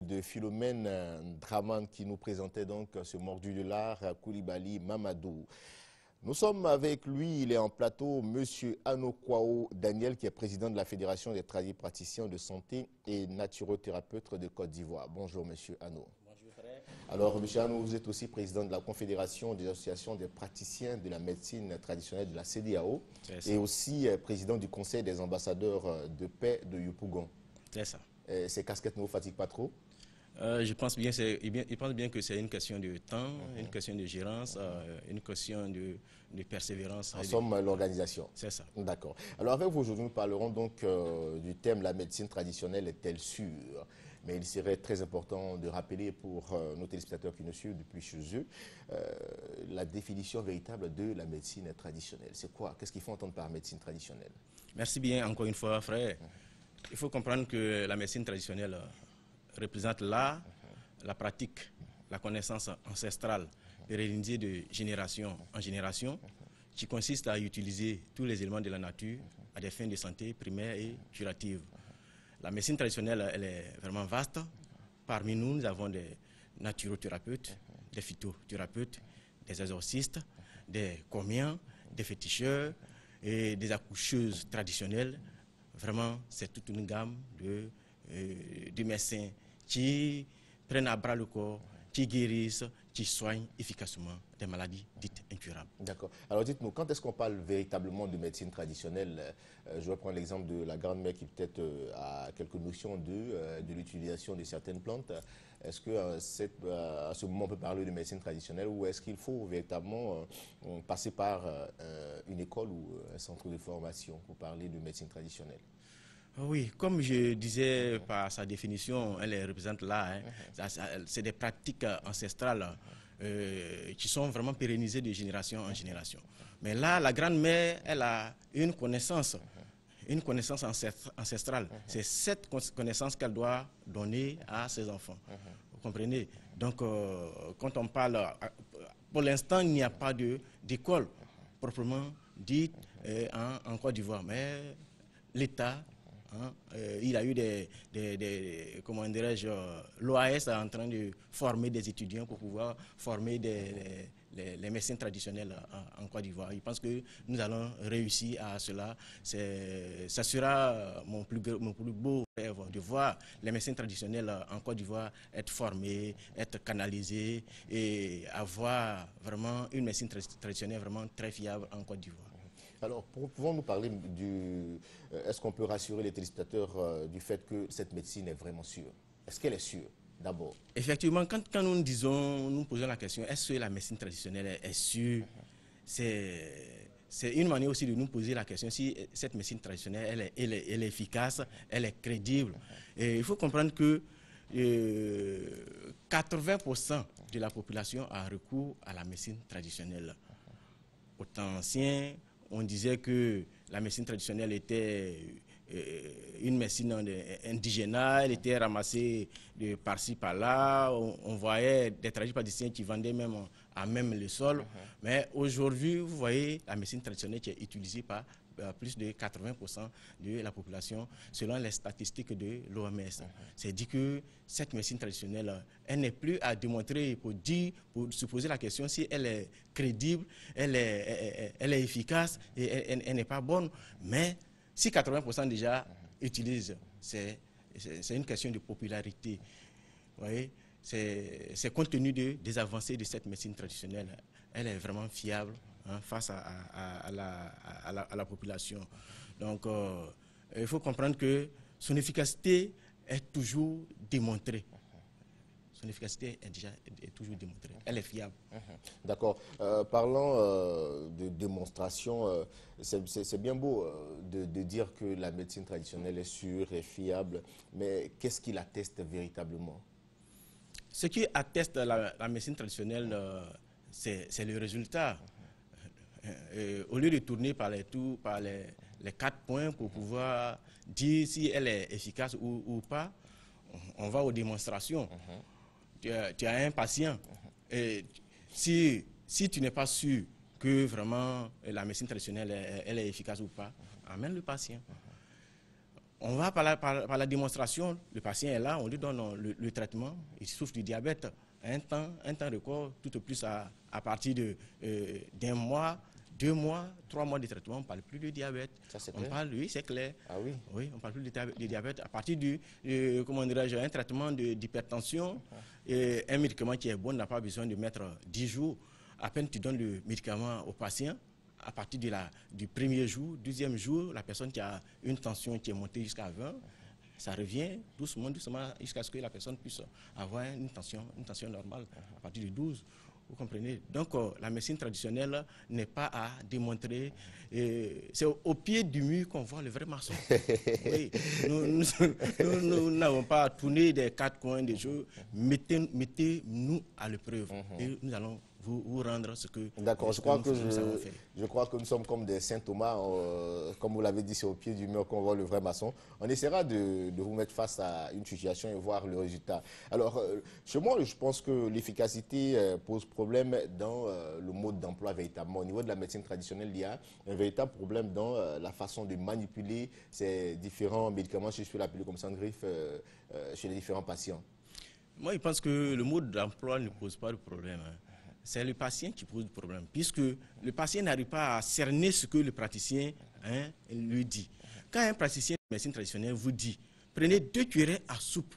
De Philomène Draman qui nous présentait donc ce mordu de l'art, Koulibaly Mamadou. Nous sommes avec lui, il est en plateau, Monsieur Anokwao Daniel, qui est président de la Fédération des praticiens de santé et naturothérapeutes de Côte d'Ivoire. Bonjour Monsieur Ano. Bonjour frère. Alors Monsieur Ano, vous êtes aussi président de la Confédération des associations des praticiens de la médecine traditionnelle de la CEDEAO et aussi président du Conseil des ambassadeurs de paix de Yopougon. C'est ça. Ces casquettes ne vous fatiguent pas trop? Je pense bien que c'est une question de temps, une question de gérance, une question de persévérance. En somme, l'organisation. C'est ça. D'accord. Alors avec vous aujourd'hui, nous parlerons donc du thème « La médecine traditionnelle est-elle sûre ?» Mais il serait très important de rappeler pour nos téléspectateurs qui nous suivent depuis chez eux la définition véritable de la médecine traditionnelle. C'est quoi? Qu'est-ce qu'il faut entendre par médecine traditionnelle? Merci bien encore une fois, frère. Il faut comprendre que la médecine traditionnelle représente l'art, la pratique, la connaissance ancestrale, pérennisée de génération en génération, qui consiste à utiliser tous les éléments de la nature à des fins de santé primaire et curative. La médecine traditionnelle, elle est vraiment vaste. Parmi nous, nous avons des naturothérapeutes, des phytothérapeutes, des exorcistes, des comiens, des féticheurs et des accoucheuses traditionnelles. Vraiment, c'est toute une gamme de médecins qui prennent à bras le corps, qui guérissent, qui soignent efficacement des maladies dites incurables. D'accord. Alors dites-nous, quand est-ce qu'on parle véritablement de médecine traditionnelle? Je vais prendre l'exemple de la grand-mère qui peut-être a quelques notions de l'utilisation de certaines plantes. Est-ce qu'à ce moment on peut parler de médecine traditionnelle ou est-ce qu'il faut véritablement passer par une école ou un centre de formation pour parler de médecine traditionnelle? Oui, comme je disais par sa définition, elle représente l'art. C'est des pratiques ancestrales qui sont vraiment pérennisées de génération en génération. Mais là, la grand-mère, elle a une connaissance ancestrale. C'est cette connaissance qu'elle doit donner à ses enfants. Vous comprenez? Donc, quand on parle, pour l'instant, il n'y a pas d'école proprement dite en Côte d'Ivoire. Mais l'État, il a eu comment dirais-je, l'OAS est en train de former des étudiants pour pouvoir former les médecins traditionnels en Côte d'Ivoire. Je pense que nous allons réussir à cela. Ça sera mon plus beau rêve de voir les médecins traditionnels en Côte d'Ivoire être formés, être canalisés et avoir vraiment une médecine traditionnelle vraiment très fiable en Côte d'Ivoire. Alors, pouvons-nous parler est-ce qu'on peut rassurer les téléspectateurs du fait que cette médecine est vraiment sûre? Est-ce qu'elle est sûre, d'abord? Effectivement, quand nous posons la question, est-ce que la médecine traditionnelle est sûre? C'est une manière aussi de nous poser la question si cette médecine traditionnelle, elle est efficace, elle est crédible. Et il faut comprendre que 80% de la population a recours à la médecine traditionnelle. Autant ancien, on disait que la médecine traditionnelle était une médecine indigène, elle était ramassée de par-ci, par-là. On voyait des tradipraticiens qui vendaient même à même le sol. Mais aujourd'hui, vous voyez la médecine traditionnelle qui est utilisée par plus de 80% de la population, selon les statistiques de l'OMS. C'est dit que cette médecine traditionnelle, elle n'est plus à démontrer pour se poser la question si elle est crédible, elle est efficace et elle n'est pas bonne. Mais si 80% déjà utilisent, c'est une question de popularité. Vous voyez, c'est compte tenu des avancées de cette médecine traditionnelle. Elle est vraiment fiable face à la population. Donc, il faut comprendre que son efficacité est toujours démontrée. Son efficacité est toujours démontrée. Elle est fiable. D'accord. Parlant de démonstration, c'est bien beau de dire que la médecine traditionnelle est sûre et fiable, mais qu'est-ce qui l'atteste véritablement? Ce qui atteste la médecine traditionnelle, c'est le résultat. Au lieu de tourner par les 4 points pour pouvoir dire si elle est efficace ou pas, on va aux démonstrations. Tu as un patient et si tu n'es pas sûr que vraiment la médecine traditionnelle elle est efficace ou pas, amène le patient. On va par la démonstration, le patient est là, on lui donne le traitement, il souffre du diabète, un temps record, tout au plus à partir d'un mois, 2 mois, 3 mois de traitement, on ne parle plus de diabète. Ça, c'est on clair. parle, oui, c'est clair. Ah oui. Oui, on ne parle plus de diabète. À partir comment dirais-je, un traitement d'hypertension, un médicament qui est bon n'a pas besoin de mettre 10 jours. À peine tu donnes le médicament au patient, à partir du premier jour, deuxième jour, la personne qui a une tension qui est montée jusqu'à 20, ça revient doucement, jusqu'à ce que la personne puisse avoir une tension normale à partir de 12. Vous comprenez? Donc, la médecine traditionnelle n'est pas à démontrer. C'est au pied du mur qu'on voit le vrai maçon. Oui. Nous n'avons pas à tourner des 4 coins des jeux. Mettez-nous à l'épreuve. Et nous allons vous rendre ce que D'accord, je crois que nous sommes comme des Saint Thomas, comme vous l'avez dit, c'est au pied du mur qu'on voit le vrai maçon. On essaiera de vous mettre face à une situation et voir le résultat. Alors, chez moi, je pense que l'efficacité pose problème dans le mode d'emploi véritablement. Au niveau de la médecine traditionnelle, il y a un véritable problème dans la façon de manipuler ces différents médicaments, si je peux l'appeler comme ça, en griffe, chez les différents patients. Moi, je pense que le mode d'emploi ne pose pas de problème. C'est le patient qui pose le problème, puisque le patient n'arrive pas à cerner ce que le praticien lui dit. Quand un praticien de médecine traditionnelle vous dit, prenez 2 cuillerées à soupe,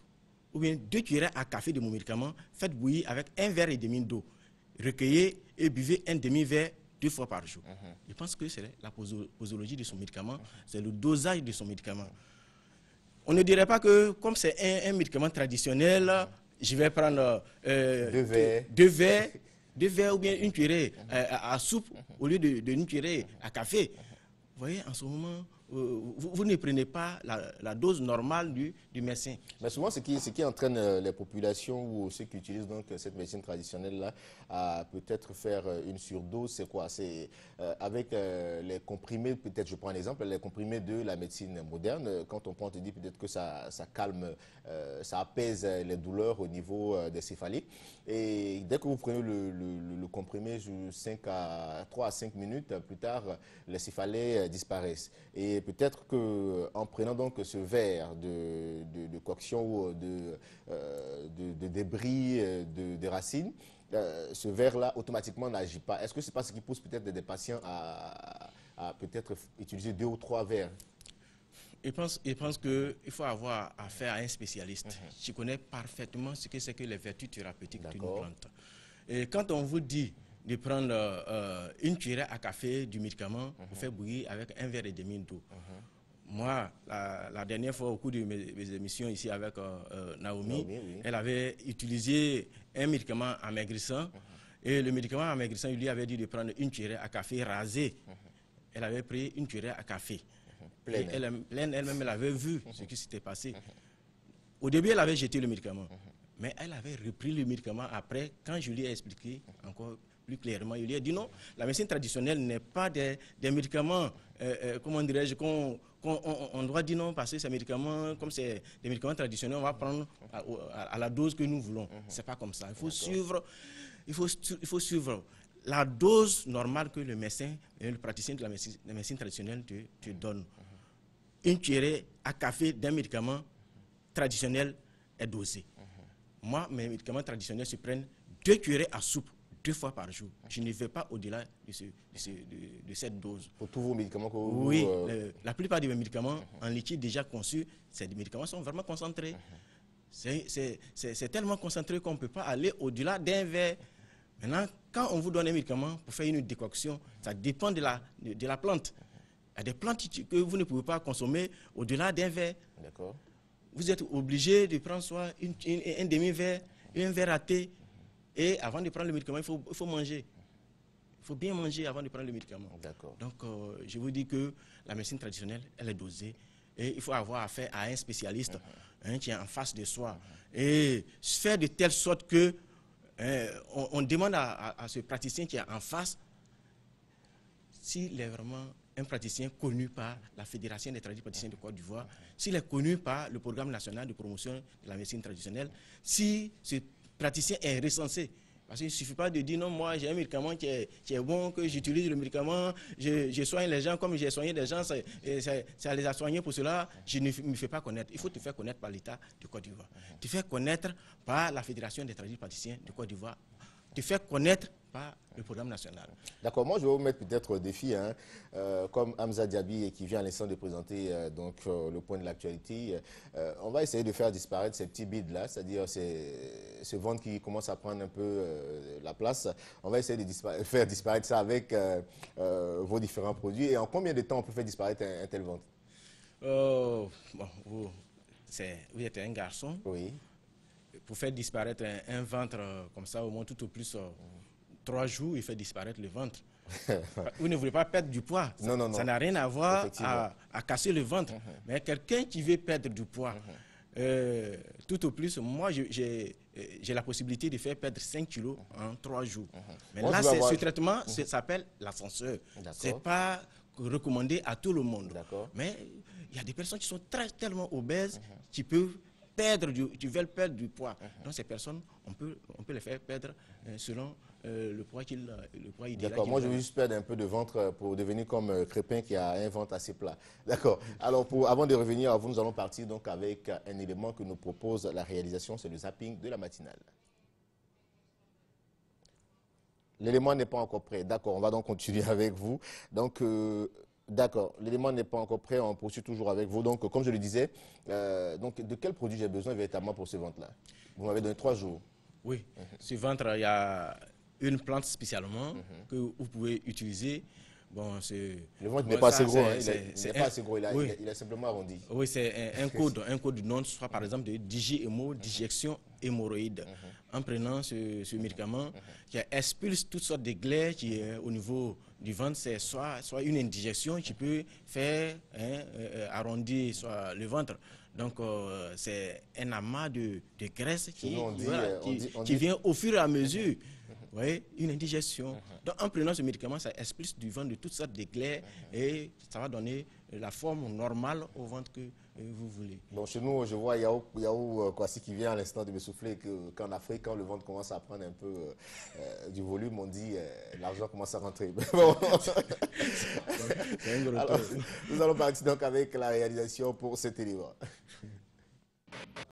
ou bien 2 cuillerées à café de mon médicament, faites bouillir avec 1,5 verre d'eau, recueillez et buvez un demi-verre 2 fois par jour. Je pense que c'est la posologie de son médicament, c'est le dosage de son médicament. On ne dirait pas que, comme c'est un médicament traditionnel, je vais prendre 2 verres, 2 verres ou bien une cuillerée à soupe au lieu d'une cuillerée à café. Vous voyez, en ce moment, vous ne prenez pas la dose normale du médecin. Mais souvent, ce qui entraîne les populations ou ceux qui utilisent donc cette médecine traditionnelle-là à peut-être faire une surdose, c'est quoi? C'est avec les comprimés, peut-être je prends un exemple, les comprimés de la médecine moderne. Quand on prend, on te dit peut-être que ça calme, ça apaise les douleurs au niveau des céphalées. Et dès que vous prenez le comprimé, 3 à 5 minutes plus tard, les céphalées disparaissent. Et peut-être qu'en prenant donc ce verre de coction ou de débris des racines, ce verre-là automatiquement n'agit pas. Est-ce que c'est pas ce qui pousse peut-être des patients à peut-être utiliser 2 ou 3 verres? Je pense qu'il faut avoir affaire à un spécialiste qui connaît parfaitement ce que c'est que les vertus thérapeutiques d'une plante. Et quand on vous dit de prendre une cuillerée à café du médicament, vous faites bouillir avec 1,5 verre d'eau. Moi, la dernière fois, au cours de mes émissions ici avec Naomi, oui. Elle avait utilisé un médicament amaigrissant. Et le médicament amaigrissant, il lui avait dit de prendre une cuillerée à café rasée. Elle avait pris une cuillerée à café. Pleine elle-même, elle avait vu ce qui s'était passé. Au début, elle avait jeté le médicament. Mais elle avait repris le médicament après, quand je lui ai expliqué encore plus clairement. Il lui a dit non, la médecine traditionnelle n'est pas des médicaments, comment dirais-je, qu'on doit dire non, parce que ces médicaments, comme c'est des médicaments traditionnels, on va prendre à la dose que nous voulons. C'est pas comme ça. Il faut suivre la dose normale que le médecin, le praticien de la médecine traditionnelle te donne. Une cuillerée à café d'un médicament traditionnel est dosée. Moi, mes médicaments traditionnels se prennent 2 cuillerées à soupe 2 fois par jour. Je ne vais pas au-delà de cette dose. Pour tous vos médicaments que vous... Oui, la plupart de mes médicaments en liquide déjà conçus, ces médicaments sont vraiment concentrés. C'est tellement concentré qu'on ne peut pas aller au-delà d'un verre. Maintenant, quand on vous donne un médicament pour faire une décoction, ça dépend de la plante. Il y a des plantes que vous ne pouvez pas consommer au-delà d'un verre. D'accord. Vous êtes obligé de prendre soit un demi-verre, un verre à thé. Et avant de prendre le médicament, il faut manger. Il faut bien manger avant de prendre le médicament. Donc, je vous dis que la médecine traditionnelle, elle est dosée. Et il faut avoir affaire à un spécialiste qui est en face de soi. Et faire de telle sorte que on demande à ce praticien qui est en face s'il est vraiment un praticien connu par la Fédération des tradipraticiens de Côte d'Ivoire, s'il est connu par le Programme national de promotion de la médecine traditionnelle, si ce praticien est recensé Parce qu'il ne suffit pas de dire non, moi j'ai un médicament qui est bon, que j'utilise le médicament, je soigne les gens comme j'ai soigné des gens, ça les a soignés pour cela, je ne me fais pas connaître. Il faut te faire connaître par l'État du Côte d'Ivoire. Te faire connaître par la Fédération des tradipraticiens du Côte d'Ivoire. Te faire connaître par le programme national. D'accord, moi je vais vous mettre peut-être au défi, hein, comme Hamza Diaby qui vient à l'instant de présenter le point de l'actualité. On va essayer de faire disparaître ces petits bides-là, c'est-à-dire ce ventre qui commence à prendre un peu la place. On va essayer de faire disparaître ça avec vos différents produits. Et en combien de temps on peut faire disparaître un tel ventre? Vous êtes un garçon. Oui. Pour faire disparaître un ventre comme ça, au moins tout au plus 3 jours, il fait disparaître le ventre. Vous ne voulez pas perdre du poids. Non. Ça n'a rien à voir à casser le ventre. Mais quelqu'un qui veut perdre du poids, tout au plus, moi, j'ai la possibilité de faire perdre 5 kilos en 3 jours. Mais moi, là, ce traitement s'appelle l'ascenseur. Ce n'est pas recommandé à tout le monde. Mais il y a des personnes qui sont tellement obèses qui peuvent veulent perdre du poids. Donc ces personnes, on peut les faire perdre selon le poids idéal. D'accord, moi je veux juste perdre un peu de ventre pour devenir comme Crépin qui a un ventre assez plat. D'accord, alors avant de revenir à vous, nous allons partir donc avec un élément que nous propose la réalisation, c'est le zapping de la matinale. L'élément n'est pas encore prêt. D'accord, on va donc continuer avec vous. Donc, d'accord, l'élément n'est pas encore prêt, on poursuit toujours avec vous. Donc, comme je le disais, donc, de quel produit j'ai besoin véritablement pour ce ventre-là? Vous m'avez donné 3 jours. Oui, ce ventre, il y a une plante spécialement que vous pouvez utiliser. Bon, le ventre n'est pas assez gros, hein. Il n'est pas assez gros, il est simplement arrondi. Oui, c'est un code nom, soit par exemple de DigiHémo, dijection hémorroïde. En prenant ce médicament qui expulse toutes sortes de glaies qui est au niveau du ventre, c'est soit une indigestion qui peut faire arrondir soit le ventre. Donc, c'est un amas de graisse qui vient au fur et à mesure. Vous voyez, une indigestion. Donc, en prenant ce médicament, ça expulse du ventre de toutes sortes de glaies et ça va donner la forme normale au ventre que vous voulez. Bon, chez nous, je vois Yahou Kwasi qui vient à l'instant de me souffler qu'en Afrique, quand le ventre commence à prendre un peu du volume, on dit l'argent commence à rentrer. Alors, nous allons partir donc avec la réalisation pour cet élément.